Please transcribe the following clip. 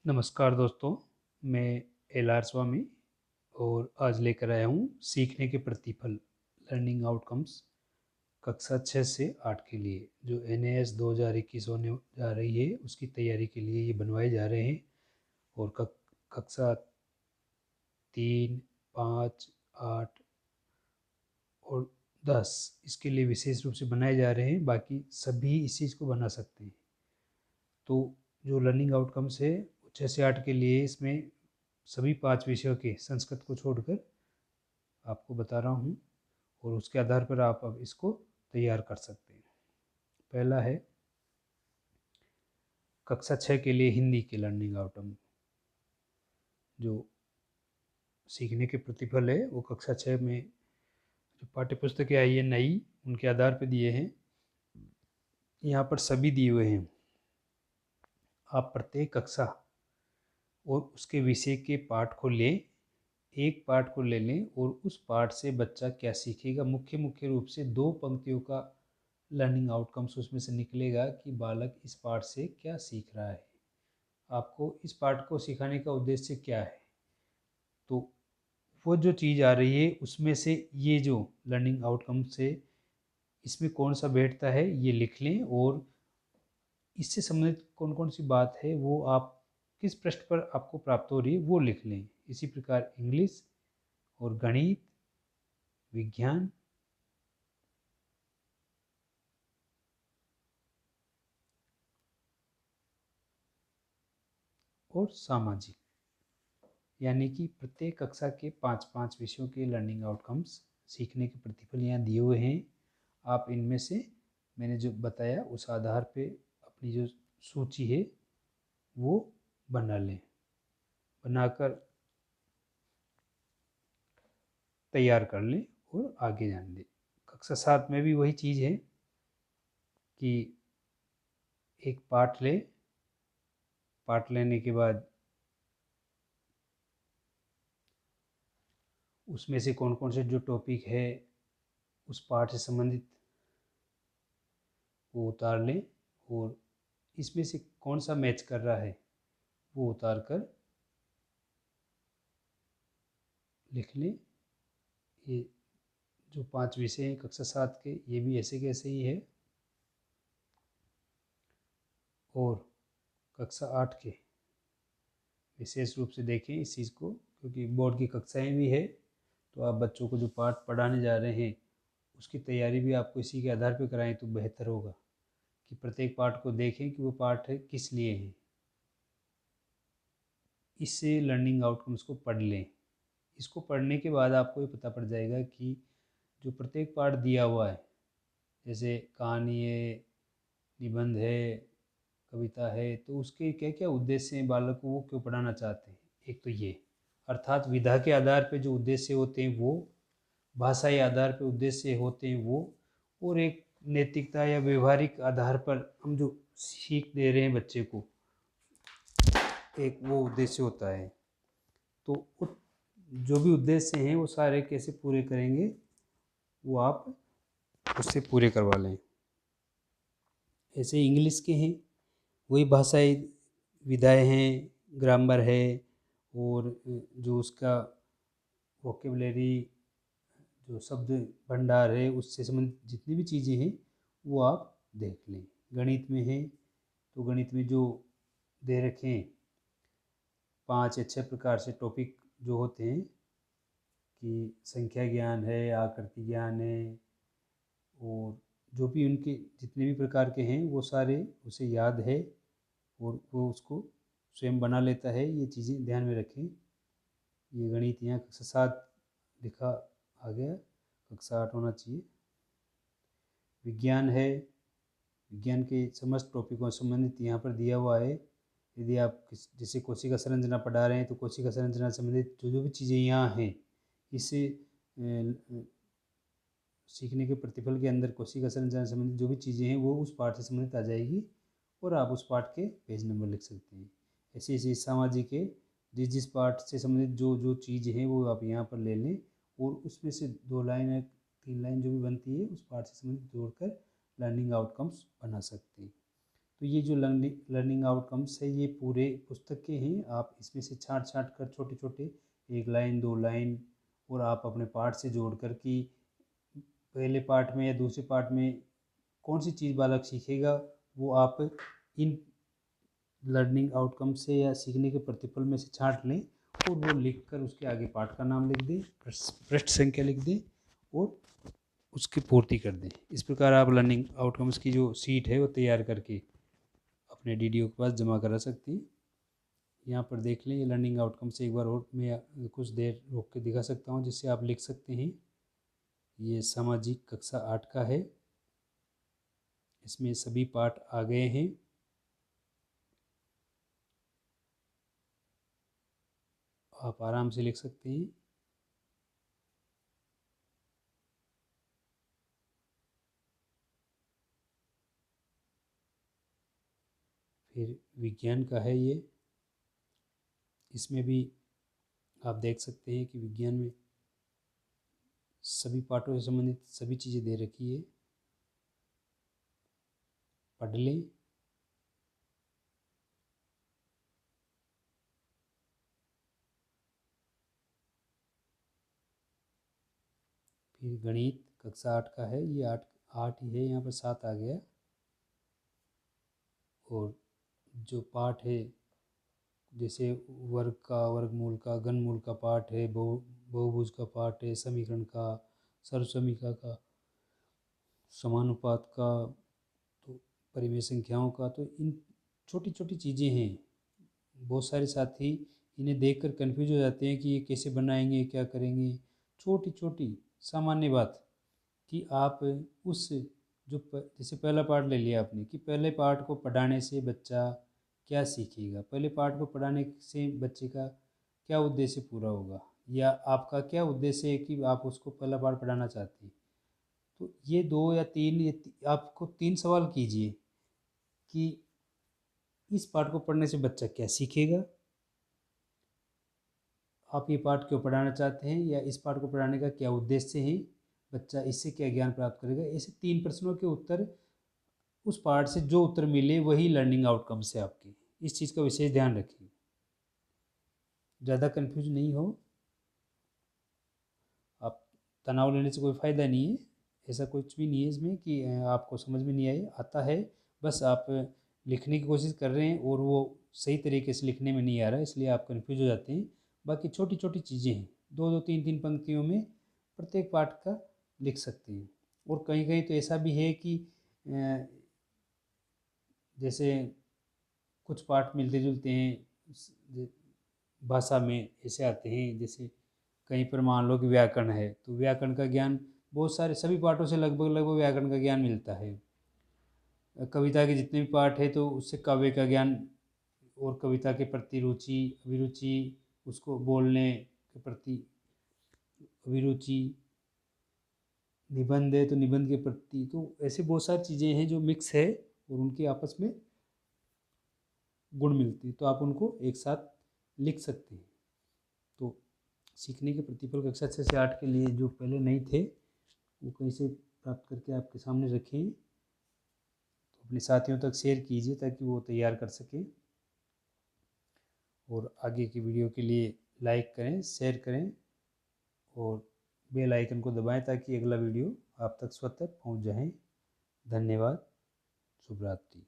नमस्कार दोस्तों, मैं एल आर स्वामी और आज लेकर आया हूँ सीखने के प्रतिफल लर्निंग आउटकम्स कक्षा 6 से 8 के लिए जो NAS 2021 होने जा रही है उसकी तैयारी के लिए ये बनवाए जा रहे हैं। और कक्षा 3, 5, 8 और 10 इसके लिए विशेष रूप से बनाए जा रहे हैं। बाकी सभी इस चीज़ को बना सकते हैं। तो जो लर्निंग आउटकम्स है 6 से 8 के लिए इसमें सभी 5 विषयों के संस्कृत को छोड़कर आपको बता रहा हूँ और उसके आधार पर आप अब इसको तैयार कर सकते हैं। पहला है कक्षा 6 के लिए हिंदी के लर्निंग आउटकम। जो सीखने के प्रतिफल है वो कक्षा 6 में जो पाठ्य पुस्तकें आई है नई उनके आधार पर दिए हैं। यहाँ पर सभी दिए हुए हैं। आप प्रत्येक कक्षा और उसके विषय के पाठ को लें, एक पाठ को ले लें और उस पाठ से बच्चा क्या सीखेगा। मुख्य रूप से 2 पंक्तियों का लर्निंग आउटकम्स उसमें से निकलेगा कि बालक इस पाठ से क्या सीख रहा है, आपको इस पाठ को सिखाने का उद्देश्य क्या है। तो वो जो चीज़ आ रही है उसमें से ये जो लर्निंग आउटकम से इसमें कौन सा बैठता है ये लिख लें और इससे संबंधित कौन कौन सी बात है वो आप किस पृष्ठ पर आपको प्राप्त हो रही है वो लिख लें। इसी प्रकार इंग्लिश और गणित, विज्ञान और सामाजिक, यानी कि प्रत्येक कक्षा के 5-5 विषयों के लर्निंग आउटकम्स सीखने के प्रतिफल यहाँ दिए हुए हैं। आप इनमें से मैंने जो बताया उस आधार पे अपनी जो सूची है वो बना लें, बनाकर तैयार कर लें और आगे जाने दें। कक्षा 7 में भी वही चीज़ है कि एक पाठ लें, पाठ लेने के बाद उसमें से कौन कौन से जो टॉपिक है उस पाठ से संबंधित वो उतार लें और इसमें से कौन सा मैच कर रहा है वो उतार कर लिख लें। ये जो 5 विषय हैं कक्षा 7 के ये भी ऐसे के ऐसे ही है। और कक्षा 8 के विशेष रूप से देखें इस चीज़ को, क्योंकि बोर्ड की कक्षाएं भी है तो आप बच्चों को जो पाठ पढ़ाने जा रहे हैं उसकी तैयारी भी आपको इसी के आधार पर कराएं तो बेहतर होगा कि प्रत्येक पाठ को देखें कि वो पाठ है किस लिए है। इससे लर्निंग आउटकम्स को पढ़ लें। इसको पढ़ने के बाद आपको ये पता पड़ जाएगा कि जो प्रत्येक पाठ दिया हुआ है, जैसे कहानी है, निबंध है, कविता है, तो उसके क्या क्या उद्देश्य हैं, बालक को वो क्यों पढ़ाना चाहते हैं। एक तो ये अर्थात विधा के आधार पे जो उद्देश्य होते हैं वो, भाषाई आधार पे उद्देश्य होते हैं वो, और एक नैतिकता या व्यवहारिक आधार पर हम जो सीख दे रहे हैं बच्चे को एक वो उद्देश्य होता है। तो जो भी उद्देश्य हैं वो सारे कैसे पूरे करेंगे वो आप उससे पूरे करवा लें। ऐसे इंग्लिश के हैं वही भाषाई विधाएँ हैं, ग्रामर है और जो उसका वोकेबलरी जो शब्द भंडार है उससे संबंधित जितनी भी चीज़ें हैं वो आप देख लें। गणित में है तो गणित में जो दे रखे हैं 5 या 6 प्रकार से टॉपिक जो होते हैं कि संख्या ज्ञान है, आकृति ज्ञान है और जो भी उनके जितने भी प्रकार के हैं वो सारे उसे याद है और वो उसको स्वयं बना लेता है। ये चीज़ें ध्यान में रखें। ये गणित यहाँ कक्षा 7 लिखा आ गया, कक्षा 8 होना चाहिए। विज्ञान है, विज्ञान के समस्त टॉपिकों से संबंधित यहाँ पर दिया हुआ है। यदि आप जैसे कोशिका संरचना पढ़ा रहे हैं तो कोशिका संरचना से संबंधित जो जो भी चीज़ें यहाँ हैं इससे सीखने के प्रतिफल के अंदर कोशिका संरचना से संबंधित जो भी चीज़ें हैं वो उस पाठ से संबंधित आ जाएगी और आप उस पाठ के पेज नंबर लिख सकते हैं। ऐसे ऐसे सामाजिक है, जिस जिस पाठ से संबंधित जो जो चीज़ हैं वो आप यहाँ पर ले लें और उसमें से 2 लाइन या 3 लाइन जो भी बनती है उस पाठ से संबंधित जोड़कर लर्निंग आउटकम्स बना सकते हैं। तो ये जो लर्निंग आउटकम्स है ये पूरे पुस्तक के हैं। आप इसमें से छाँट छाँट कर छोटे छोटे 1 लाइन 2 लाइन और आप अपने पाठ से जोड़ कर कि पहले पार्ट में या दूसरे पार्ट में कौन सी चीज़ बालक सीखेगा, वो आप इन लर्निंग आउटकम से या सीखने के प्रतिफल में से छांट लें और वो लिख कर उसके आगे पाठ का नाम लिख दें, पृष्ठ संख्या लिख दें और उसकी पूर्ति कर दें। इस प्रकार आप लर्निंग आउटकम्स की जो सीट है वो तैयार करके अपने डीडीओ के पास जमा करा सकती हैं। यहाँ पर देख लें, ये लर्निंग आउटकम से एक बार और मैं कुछ देर रोक के दिखा सकता हूँ जिससे आप लिख सकते हैं। ये सामाजिक कक्षा 8 का है, इसमें सभी पाठ आ गए हैं। आप आराम से लिख सकते हैं। फिर विज्ञान का है ये, इसमें भी आप देख सकते हैं कि विज्ञान में सभी पाठों से संबंधित सभी चीज़ें दे रखी है, पढ़ लें। फिर गणित कक्षा 8 का है, ये 8 ही है, यहाँ पर 7 आ गया। और जो पाठ है जैसे वर्ग का, वर्गमूल का, घनमूल का पाठ है, बहुभुज का पाठ है, समीकरण का, सर्वसमीका का, समानुपात का, तो परिमेय संख्याओं का, तो इन छोटी छोटी चीज़ें हैं। बहुत सारे साथी इन्हें देखकर कंफ्यूज हो जाते हैं कि ये कैसे बनाएंगे, क्या करेंगे। छोटी छोटी सामान्य बात कि आप उस जैसे पहला पार्ट ले लिया आपने कि पहले पार्ट को पढ़ाने से बच्चा क्या सीखेगा, पहले पार्ट को पढ़ाने से बच्चे का क्या उद्देश्य पूरा होगा, या आपका क्या उद्देश्य है कि आप उसको पहला पार्ट पढ़ाना चाहते हैं। तो ये 2 या 3 आपको 3 सवाल कीजिए कि इस पाठ को पढ़ने से बच्चा क्या सीखेगा, आप ये पाठ क्यों पढ़ाना चाहते हैं, या इस पाठ को पढ़ाने का क्या उद्देश्य है, बच्चा इससे क्या ज्ञान प्राप्त करेगा। ऐसे 3 प्रश्नों के उत्तर, उस पाठ से जो उत्तर मिले वही लर्निंग आउटकम्स है आपकी। इस चीज़ का विशेष ध्यान रखिए, ज़्यादा कंफ्यूज नहीं हो आप। तनाव लेने से कोई फ़ायदा नहीं है, ऐसा कुछ भी नहीं है इसमें कि आपको समझ में नहीं आए, आता है। बस आप लिखने की कोशिश कर रहे हैं और वो सही तरीके से लिखने में नहीं आ रहा है, इसलिए आप कंफ्यूज हो जाते हैं। बाकी छोटी छोटी चीज़ें हैं, 2 2 3 3 पंक्तियों में प्रत्येक पाठ का लिख सकते हैं। और कहीं कहीं तो ऐसा भी है कि जैसे कुछ पाठ मिलते जुलते हैं भाषा में, ऐसे आते हैं। जैसे कहीं पर मान लो कि व्याकरण है, तो व्याकरण का ज्ञान बहुत सारे सभी पाठों से लगभग लगभग व्याकरण का ज्ञान मिलता है। कविता के जितने भी पाठ है तो उससे काव्य का ज्ञान और कविता के प्रति रुचि, अभिरुचि, उसको बोलने के प्रति अभिरुचि, निबंध है तो निबंध के प्रति, तो ऐसे बहुत सारी चीज़ें हैं जो मिक्स है और उनके आपस में गुण मिलते हैं, तो आप उनको एक साथ लिख सकते हैं। तो सीखने के प्रतिफल कक्षा 6 से 8 के लिए जो पहले नहीं थे वो कैसे प्राप्त करके आपके सामने रखें, तो अपने साथियों तक शेयर कीजिए ताकि वो तैयार कर सकें। और आगे की वीडियो के लिए लाइक करें, शेयर करें और बेल आइकन को दबाएं ताकि अगला वीडियो आप तक स्वतः पहुंच जाए। धन्यवाद। शुभ रात्रि।